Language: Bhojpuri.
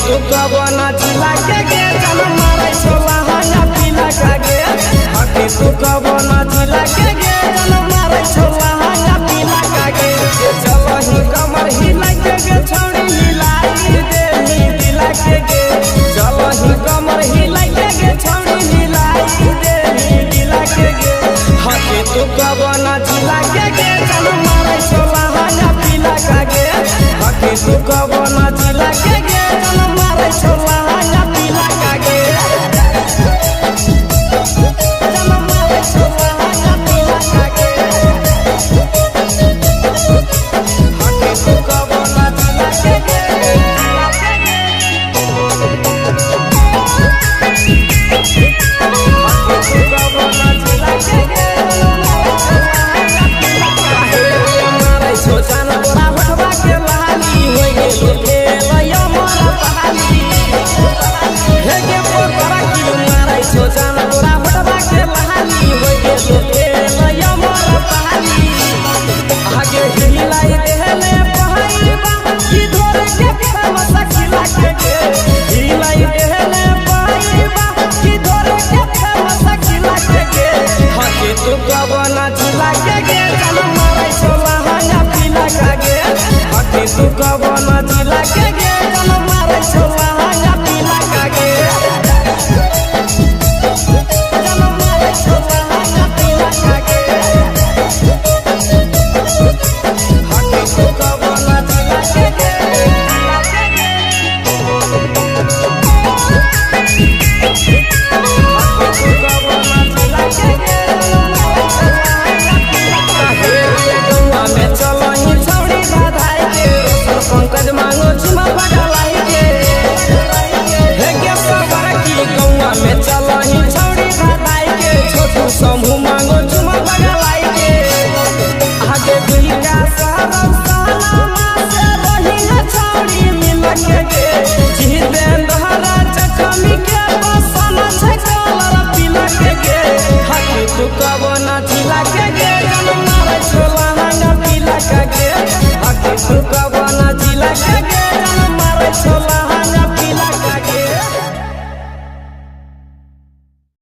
तू कबना जिला के गे चल मारै छोला हया पीला का गे हकी तू कबना जिला के गे चल मारै छोला हया पीला का गे चलही कमर हिला के गे छौड़ी हिलाई दे दिला के गे चलही कमर हिला के गे छौड़ी हिलाई दे दिला के गे हकी तू कबना जिला के गे चल मारै छोला हया पीला का गे हकी तू कबना जिला के गे छोला हया पीला का गे चल मारै छोला हया पीला का गे हकी तू कबना जिला के गे हकी तू कबना जिला के गे मारै छो जान तोरा हटवा के लाली होय गेलो खेलया मोरा पहाली हेगे पोकरा की मारै छो जान तोरा हटवा के लाली होय गेलो खेलया मोरा पहाली आगे हिलाई दे